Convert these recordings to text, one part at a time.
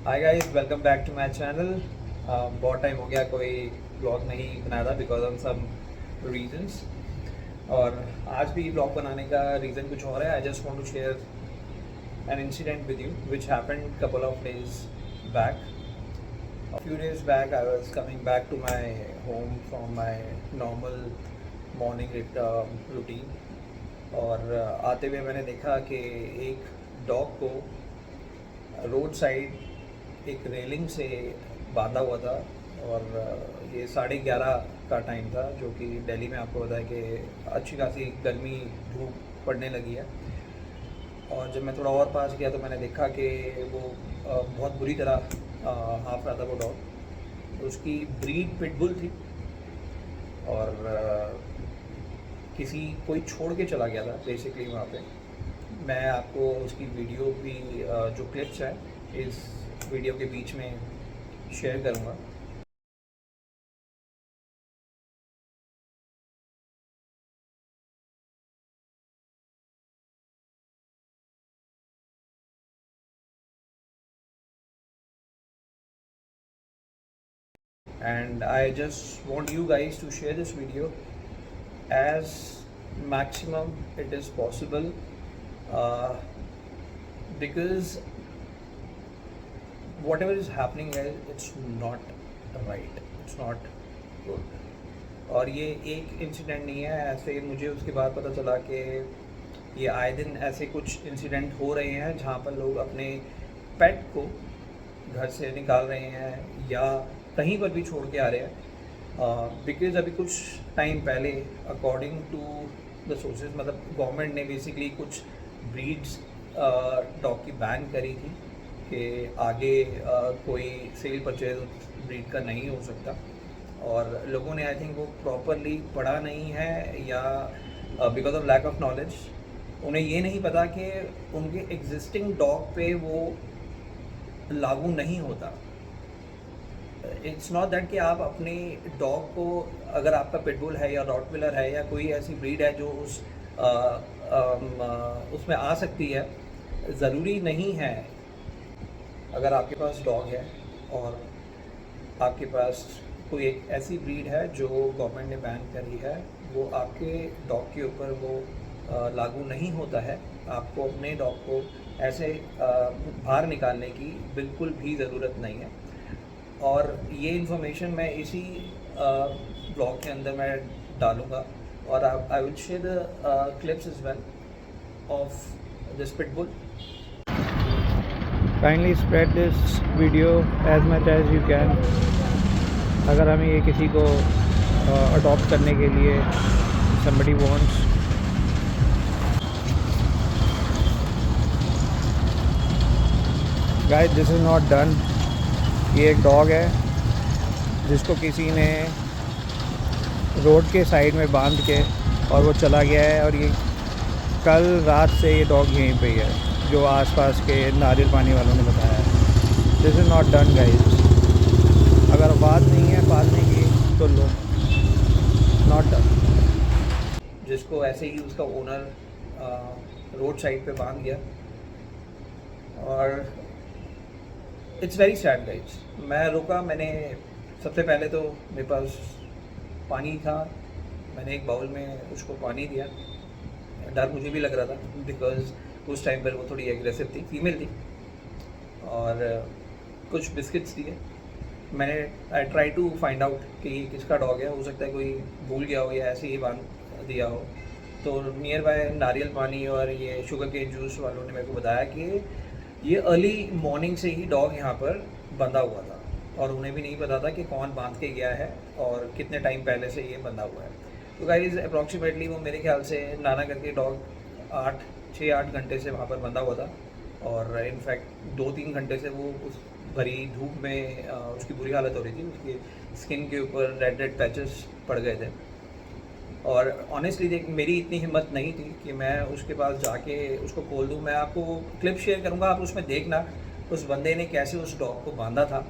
Hi guys, welcome back to my channel. बहुत time हो गया कोई ब्लॉग नहीं बनाया था बिकॉज ऑफ सम रीजंस। और आज भी ब्लॉग बनाने का रीज़न कुछ और है। I just want to share an incident with you which happened couple of days back. A few days back, I was coming back to my home from my normal morning routine. और आते हुए मैंने देखा कि एक dog को road side एक railing से बांधा हुआ था। और ये 11:30 का टाइम था, जो कि दिल्ली में आपको पता है कि अच्छी खासी गर्मी धूप पड़ने लगी है। और जब मैं थोड़ा और पास गया तो मैंने देखा कि वो बहुत बुरी तरह हाँफ रहा था वो डॉग। उसकी ब्रीड पिटबुल थी। और किसी कोई छोड़ के चला गया था बेसिकली वहाँ पे। मैं आपको उसकी वीडियो भी जो क्लिप्स हैं इस वीडियो के बीच में शेयर करूँगा। And I just want you guys to share this video as maximum it is possible, uh, because whatever is happening is it's not right, it's not good. और ये एक इंसिडेंट नहीं है, ऐसे मुझे उसके बाद पता चला कि ये आए दिन ऐसे कुछ इंसिडेंट हो रहे हैं जहाँ पर लोग अपने पेट को घर से निकाल रहे हैं या कहीं पर भी छोड़ के आ रहे हैं। बिकॉज अभी कुछ टाइम पहले अकॉर्डिंग टू द सोर्सेज, मतलब गवर्नमेंट ने बेसिकली कुछ ब्रीड्स डॉग की बैन करी थी कि आगे कोई सेल परचेज ब्रीड का नहीं हो सकता। और लोगों ने आई थिंक वो प्रॉपरली पढ़ा नहीं है, या because of lack of knowledge उन्हें ये नहीं पता कि उनके एग्जिस्टिंग डॉग पे वो लागू नहीं होता। इट्स नॉट दैट कि आप अपने डॉग को, अगर आपका पिटबुल है या रॉटविलर है या कोई ऐसी ब्रीड है जो उसमें आ सकती है, ज़रूरी नहीं है। अगर आपके पास डॉग है और आपके पास कोई एक ऐसी ब्रीड है जो गवर्नमेंट ने बैन करी है, वो आपके डॉग के ऊपर वो लागू नहीं होता है। आपको अपने डॉग को ऐसे बाहर निकालने की बिल्कुल भी ज़रूरत नहीं है। और ये इन्फॉर्मेशन मैं इसी ब्लॉग के अंदर मैं डालूँगा। और I will share the clips as well of this pitbull. Kindly spread this video as much as you can. अगर हमें ये किसी को अडॉप्ट करने के लिए somebody wants, guys this is not done। ये एक डॉग है जिसको किसी ने रोड के साइड में बांध के और वो चला गया है। और ये कल रात से ये डॉग यहीं पे ही है, जो आसपास के नारियल पानी वालों ने बताया है। This is not done guys. अगर बात नहीं है पालने की तो लो, नॉट डन। जिसको ऐसे ही उसका ओनर रोड साइड पे बांध गया। और इट्स वेरी सैड गाइस। मैं रुका, मैंने सबसे पहले तो मेरे पास पानी था, मैंने एक बाउल में उसको पानी दिया। डर मुझे भी लग रहा था बिकॉज उस टाइम पर वो थोड़ी एग्रेसिव थी, फीमेल थी। और कुछ बिस्किट्स दिए। मैंने I try to find out कि ये किसका डॉग है। हो सकता है कोई भूल गया हो या ऐसे ही बांध दिया हो। तो नियर बाय नारियल पानी और ये शुगर केन जूस वालों ने मेरे को बताया कि ये अर्ली मॉर्निंग से ही डॉग यहाँ पर बंधा हुआ था और उन्हें भी नहीं पता था कि कौन बांध के गया है और कितने टाइम पहले से ये बंधा हुआ है। तो गाइज अप्रॉक्सीमेटली वो मेरे ख्याल से नाना करके डॉग 6-8 घंटे से वहाँ पर बंधा हुआ था। और इनफैक्ट 2-3 घंटे से वो उस भरी धूप में उसकी बुरी हालत हो रही थी। उसकी स्किन के ऊपर रेड रेड पैचेस पड़ गए थे। और ऑनेस्टली देख, मेरी इतनी हिम्मत नहीं थी कि मैं उसके पास जाके उसको खोल दूँ। मैं आपको क्लिप शेयर करूँगा, आप उसमें देखना उस बंदे ने कैसे उस डॉग को बांधा था।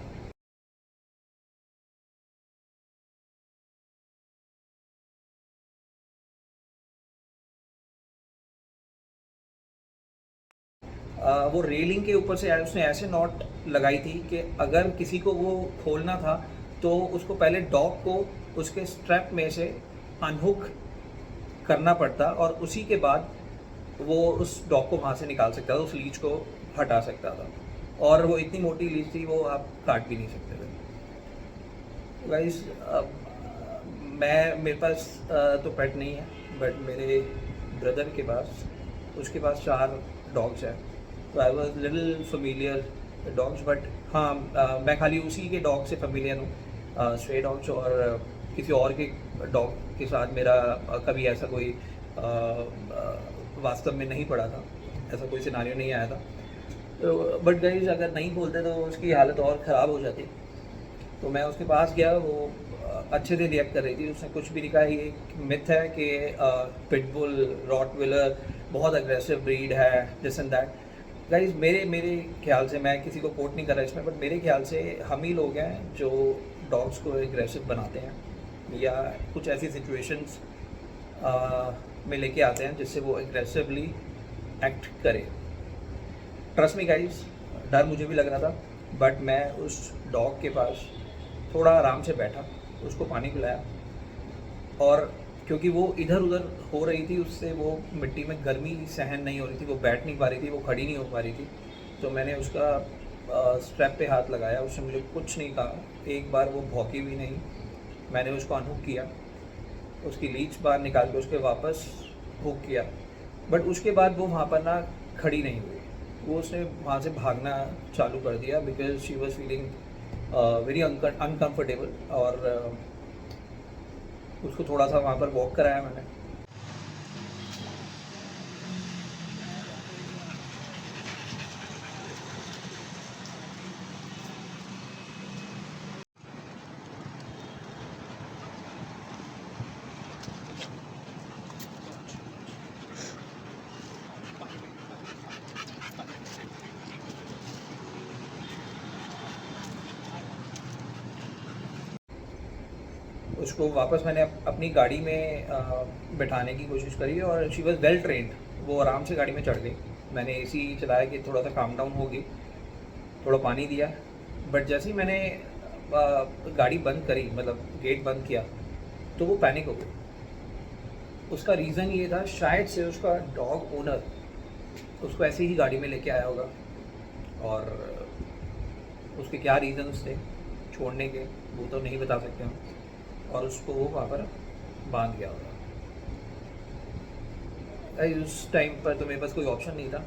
वो रेलिंग के ऊपर से उसने ऐसे नॉट लगाई थी कि अगर किसी को वो खोलना था तो उसको पहले डॉग को उसके स्ट्रैप में से अनहुक करना पड़ता और उसी के बाद वो उस डॉग को वहाँ से निकाल सकता था, उस लीच को हटा सकता था। और वो इतनी मोटी लीच थी, वो आप काट भी नहीं सकते थे। गाइस, मेरे पास तो पेट नहीं है, बट मेरे ब्रदर के पास, उसके पास 4 डॉग्स हैं। तो I was little familiar dogs, but हाँ, मैं खाली उसी के डॉग से फेमिलियर हूँ। स्ट्रे डॉग्स और किसी और के डॉग के साथ मेरा कभी ऐसा कोई वास्तव में नहीं पड़ा था, ऐसा कोई सिनारियो नहीं आया था। तो बट गाइस, अगर नहीं बोलते तो उसकी हालत और ख़राब हो जाती। तो मैं उसके पास गया, वो अच्छे से रिएक्ट कर रही थी। उसने कुछ भी नहीं कहा। ये मिथ है कि पिटबुल, रॉटविलर बहुत अग्रेसिव ब्रीड है, दिस एंड दैट। गाइस, मेरे ख्याल से, मैं किसी को कोट नहीं कर रहा इसमें, बट मेरे ख्याल से हम ही लोग हैं जो डॉग्स को एग्रेसिव बनाते हैं या कुछ ऐसी सिचुएशंस में लेके आते हैं जिससे वो एग्रेसिवली एक्ट करे। ट्रस्ट मी गाइस, डर मुझे भी लग रहा था, बट मैं उस डॉग के पास थोड़ा आराम से बैठा, उसको पानी पिलाया, और क्योंकि वो इधर उधर हो रही थी, उससे वो मिट्टी में गर्मी सहन नहीं हो रही थी, वो बैठ नहीं पा रही थी, वो खड़ी नहीं हो पा रही थी। तो मैंने उसका स्ट्रैप पे हाथ लगाया, उसने मुझे कुछ नहीं कहा, एक बार वो भौंकी भी नहीं। मैंने उसको अनहुक किया, उसकी लीच बाहर निकाल के उसके वापस हुक किया, बट उसके बाद वो वहाँ पर ना खड़ी नहीं हुई, वो उसने वहाँ से भागना चालू कर दिया, because she was feeling very uncomfortable. और उसको थोड़ा सा वहाँ पर वॉक कराया मैंने। उसको वापस मैंने अपनी गाड़ी में बिठाने की कोशिश करी और शी वॉज़ वेल ट्रेंड, वो आराम से गाड़ी में चढ़ गई। मैंने एसी चलाया कि थोड़ा सा काम डाउन होगी, थोड़ा पानी दिया, बट जैसे ही मैंने गाड़ी बंद करी, मतलब गेट बंद किया, तो वो पैनिक हो गई। उसका रीज़न ये था, शायद से उसका डॉग ओनर उसको ऐसे ही गाड़ी में लेके आया होगा, और उसके क्या रीज़न्स थे छोड़ने के वो तो नहीं बता सकते हम, और उसको वो वहाँ पर बांध गया होगा। उस टाइम पर तो मेरे पास कोई ऑप्शन नहीं था।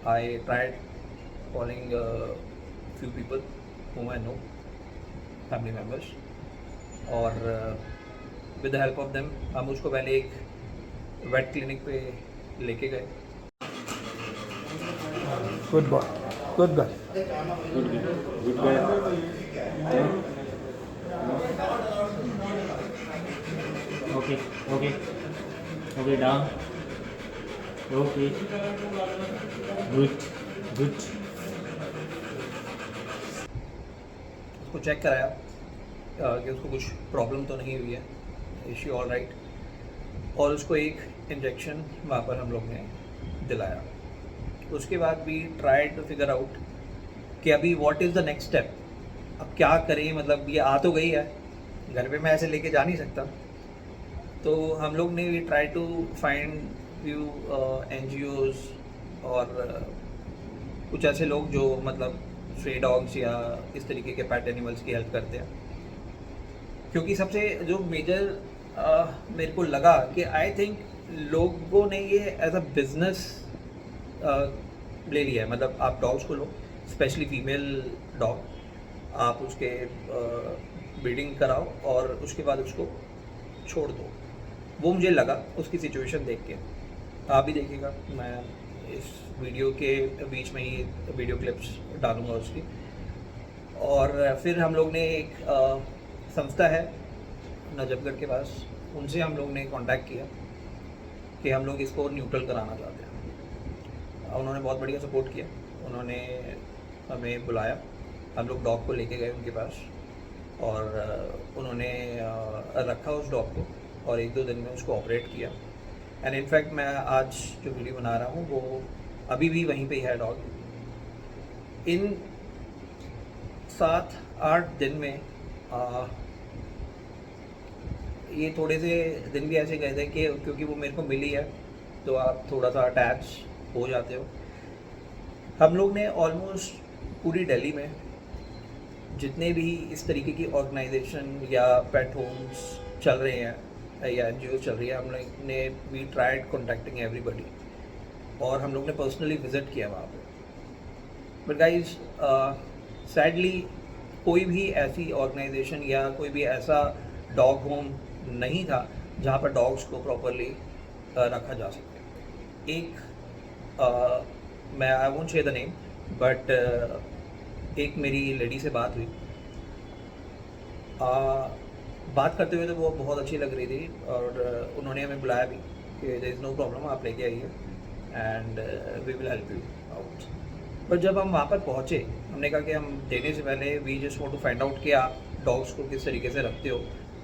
I tried calling few people whom I know, family members, और with the help of them हम उसको पहले एक वेट क्लिनिक पे लेके गए। Good boy, good girl, good guy. Okay okay okay, down, okay, good good. उसको चेक कराया कि उसको कुछ प्रॉब्लम तो नहीं हुई है, इज शी ऑल राइट, और उसको एक इंजेक्शन वहाँ पर हम लोग ने दिलाया। उसके बाद भी ट्राई टू फिगर आउट कि अभी what is the next step, अब क्या करें, मतलब ये आ तो गई है, घर पे मैं ऐसे लेके जा नहीं सकता। तो हम लोग ने try to find few NGOs और कुछ ऐसे लोग जो मतलब स्ट्रे डॉग्स या इस तरीके के पेट एनिमल्स की हेल्प करते हैं। क्योंकि सबसे जो मेजर मेरे को लगा कि आई थिंक लोगों ने ये एज अ बिजनेस ले लिया है। मतलब आप डॉग्स को लो, स्पेशली फीमेल डॉग, आप उसके ब्रीडिंग कराओ और उसके बाद उसको छोड़ दो। वो मुझे लगा उसकी सिचुएशन देख के। आप भी देखिएगा, मैं इस वीडियो के बीच में ही वीडियो क्लिप्स डालूंगा उसकी। और फिर हम लोग ने एक संस्था है नजफगढ़ के पास, उनसे हम लोग ने कांटेक्ट किया कि हम लोग इसको न्यूट्रल कराना चाहते हैं। उन्होंने बहुत बढ़िया सपोर्ट किया, उन्होंने हमें बुलाया, हम लोग डॉग को लेके गए उनके पास, और उन्होंने रखा उस डॉग को और 1-2 दिन में उसको ऑपरेट किया। एंड इनफैक्ट मैं आज जो वीडियो बना रहा हूँ वो अभी भी वहीं पे ही है डॉग, इन 7-8 दिन में ये थोड़े से दिन भी ऐसे गए थे कि क्योंकि वो मेरे को मिली है तो आप थोड़ा सा अटैच हो जाते हो। हम लोग ने ऑलमोस्ट पूरी दिल्ली में जितने भी इस तरीके की ऑर्गेनाइजेशन या पेट होम्स चल रहे हैं या एनजीओ चल रही है, हम लोग ने वी ट्राइड कॉन्टैक्टिंग एवरीबडी और हम लोग ने पर्सनली विज़िट किया वहाँ पे। बट गाइज सैडली कोई भी ऐसी ऑर्गेनाइजेशन या कोई भी ऐसा डॉग होम नहीं था जहाँ पर डॉग्स को प्रॉपरली रखा जा सके। एक मैं I won't share the name but एक मेरी लेडी से बात हुई। बात करते हुए तो वो बहुत अच्छी लग रही थी और उन्होंने हमें बुलाया भी कि देयर इज़ नो प्रॉब्लम, आप लेके आइए and we will help you out. पर जब हम वहाँ पर पहुँचे हमने कहा कि हम देने से पहले we just want to find out कि आप डॉग्स को किस तरीके से रखते हो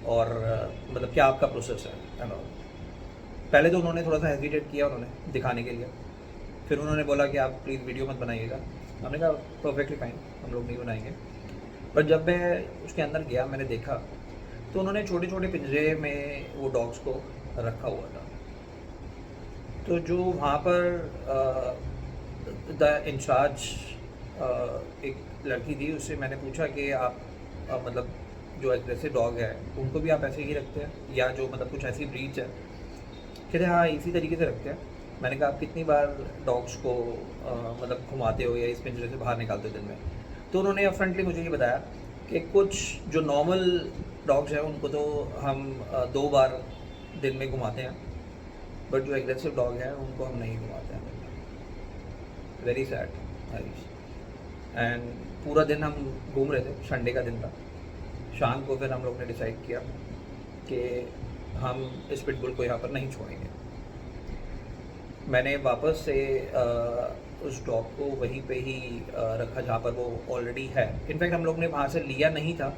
और मतलब क्या आपका प्रोसेस है एंड ऑल। पहले तो उन्होंने थोड़ा सा हेजिटेट किया उन्होंने दिखाने के लिए, फिर उन्होंने बोला कि आप प्लीज़ वीडियो मत बनाइएगा। हमने कहा परफेक्टली फाइन, हम लोग नहीं बनाएंगे। पर जब मैं उसके अंदर गया मैंने देखा तो उन्होंने छोटे छोटे पिंजरे में वो डॉग्स को रखा हुआ था। तो जो वहाँ पर द इंचार्ज एक लड़की थी, उससे मैंने पूछा कि आप मतलब जो एग्रेसिव डॉग है उनको भी आप ऐसे ही रखते हैं या जो मतलब कुछ ऐसी ब्रीड्स है? कहते हाँ इसी तरीके से रखते हैं। मैंने कहा आप कितनी बार डॉग्स को मतलब घुमाते हो या इस पिंजरे से बाहर निकालते हो दिन में? तो उन्होंने फ्रंटली मुझे ये बताया कि कुछ जो नॉर्मल डॉग्स हैं उनको तो हम 2 बार दिन में घुमाते हैं, बट जो एग्रेसिव डॉग हैं उनको हम नहीं घुमाते हैं। वेरी सैड एंड पूरा दिन हम घूम रहे थे, संडे का दिन था। शाम को फिर हम लोग ने डिसाइड किया कि हम इस पिटबुल को यहाँ पर नहीं छोड़ेंगे। मैंने वापस से उस डॉग को वहीं पे ही रखा जहाँ पर वो ऑलरेडी है। इनफैक्ट हम लोग ने वहाँ से लिया नहीं था,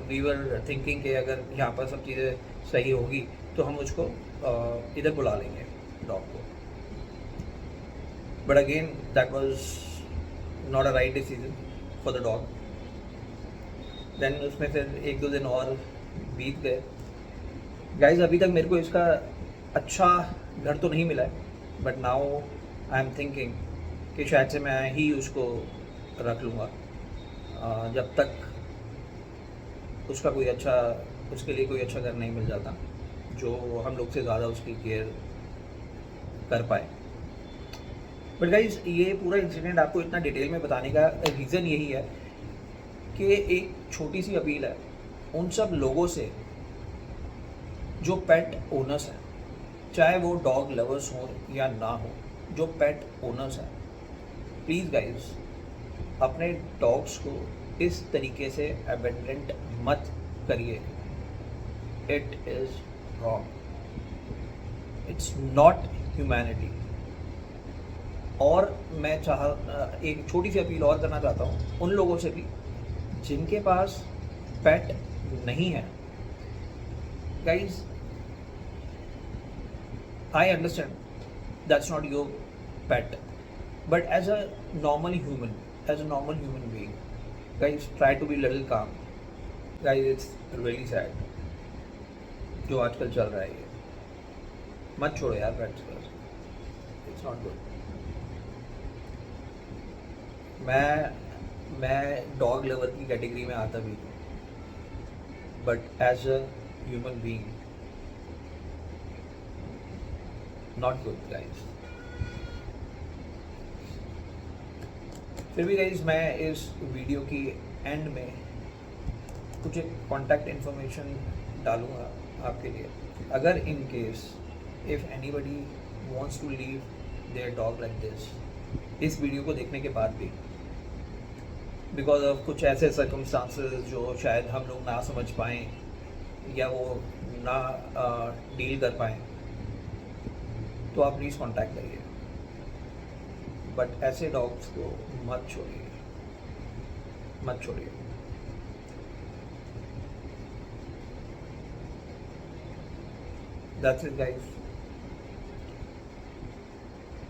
वी वर थिंकिंग कि अगर यहाँ पर सब चीज़ें सही होगी तो हम उसको इधर बुला लेंगे डॉग को। But again that was not a right decision for the dog. Then उसमें फिर 1-2 दिन और बीत गए। गाइज अभी तक मेरे को इसका अच्छा घर तो नहीं मिला है, but now I am thinking कि शायद से मैं ही उसको रख लूँगा जब तक उसका कोई अच्छा उसके लिए कोई अच्छा घर नहीं मिल जाता जो हम लोग से ज़्यादा उसकी केयर कर पाए। बट गाइज ये पूरा इंसिडेंट आपको इतना डिटेल में बताने का रीज़न यही है कि एक छोटी सी अपील है उन सब लोगों से जो पेट ओनर्स हैं, चाहे वो डॉग लवर्स हो या ना हो, जो पेट ओनर्स हैं, प्लीज़ गाइज अपने डॉग्स को इस तरीके से अबेंडेंट मत करिए। It is wrong, it's not humanity. और मैं एक छोटी सी अपील और करना चाहता हूँ उन लोगों से भी जिनके पास पेट नहीं है। Guys I understand that's not your pet, but as a normal human being, guys, try to be a little calm. Guys, it's really sad जो आजकल चल रहा है ये। मत छोड़ो यार पेट्स पर, it's not good. मैं डॉग लवर की कैटेगरी में आता भी हूँ, but as a human being not good guys. फिर भी गाइज मैं इस वीडियो की एंड में कुछ एक कॉन्टैक्ट इन्फॉर्मेशन डालूँगा आपके लिए। अगर in case if anybody wants to leave their dog like this, इस वीडियो को देखने के बाद भी बिकॉज ऑफ कुछ ऐसे सर्कमस्टांसेस जो शायद हम लोग ना समझ पाएँ या वो ना डील कर पाएँ, तो आप प्लीज़ कांटेक्ट करिए। बट ऐसे डॉग्स को मत छोड़िए, मत छोड़िए। That's it guys.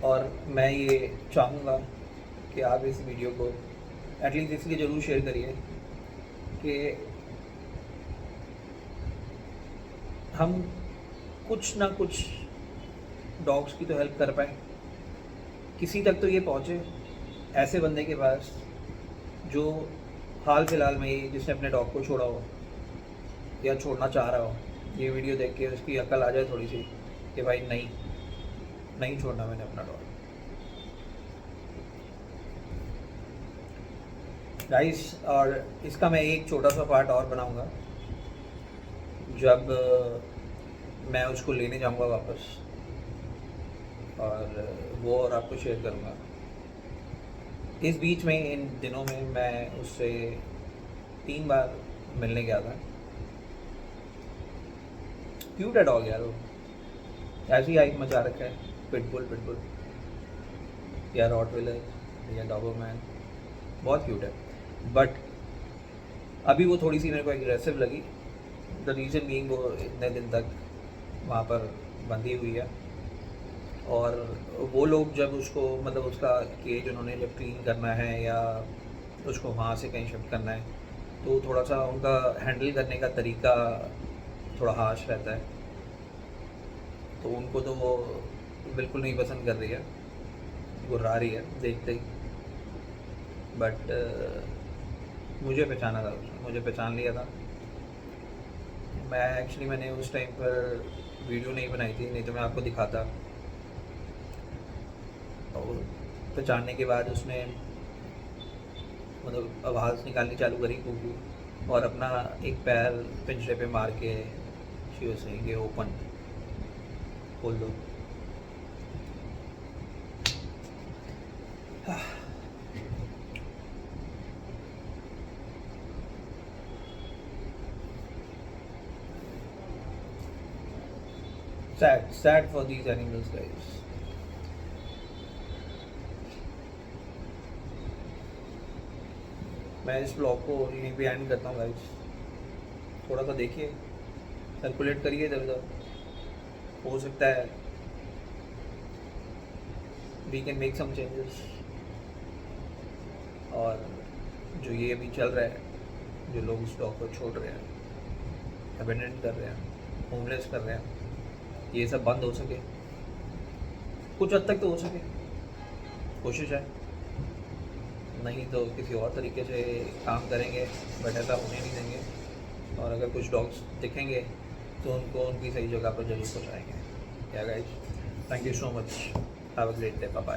और मैं ये चाहूँगा कि आप इस वीडियो को एटलीस्ट इसलिए ज़रूर शेयर करिए कि हम कुछ ना कुछ डॉग्स की तो हेल्प कर पाए, किसी तक तो ये पहुँचे ऐसे बंदे के पास जो हाल फिलहाल में ही जिसने अपने डॉग को छोड़ा हो या छोड़ना चाह रहा हो, ये वीडियो देख के उसकी अकल आ जाए थोड़ी सी कि भाई नहीं छोड़ना मैंने अपना डॉग। गाइस, और इसका मैं एक छोटा सा पार्ट और बनाऊंगा जब मैं उसको लेने जाऊंगा वापस, और वो और आपको शेयर करूंगा। इस बीच में इन दिनों में मैं उससे 3 बार मिलने गया था। क्यूट है डॉग यार, वो ऐसी हाइट मचा रखा है, पिटबुल या रॉटविलर या डॉबरमैन, बहुत क्यूट है। बट अभी वो थोड़ी सी मेरे को एग्रेसिव लगी। द रीज़न बीइंग वो इतने दिन तक वहाँ पर बंधी हुई है, और वो लोग जब उसको मतलब उसका केज उन्होंने जब क्लीन करना है या उसको वहाँ से कहीं शिफ्ट करना है, तो थोड़ा सा उनका हैंडल करने का तरीका थोड़ा हार्श रहता है, तो उनको तो वो बिल्कुल नहीं पसंद कर रही है, गुर्रा रही है देखते ही। बट मुझे पहचाना था उसने, मुझे पहचान लिया था। मैंने उस टाइम पर वीडियो नहीं बनाई थी, नहीं तो मैं आपको दिखाता। और पहचानने के बाद उसने मतलब आवाज़ निकालनी चालू करी, कुकू, और अपना एक पैर पिंजरे पे मार के शी वाज सेइंग ओपन, खोल दो। sad for these animals, guys. मैं इस ब्लॉग को यहीं पे एंड करता हूँ गाइस। थोड़ा सा देखिए, सर्कुलेट करिए इधर उधर, हो सकता है we can make some changes. और जो ये अभी चल रहा है, जो लोग उस डॉग को छोड़ रहे हैं, अबेंडन कर रहे हैं, होमलेस कर रहे हैं, ये सब बंद हो सके, कुछ हद तक तो हो सके, कोशिश है। नहीं तो किसी और तरीके से काम करेंगे, बट ऐसा होने नहीं देंगे। और अगर कुछ डॉग्स दिखेंगे तो उनको उनकी सही जगह पर जरूर पहुँचाएंगे। या guys, thank you so much, have a great day, bye bye.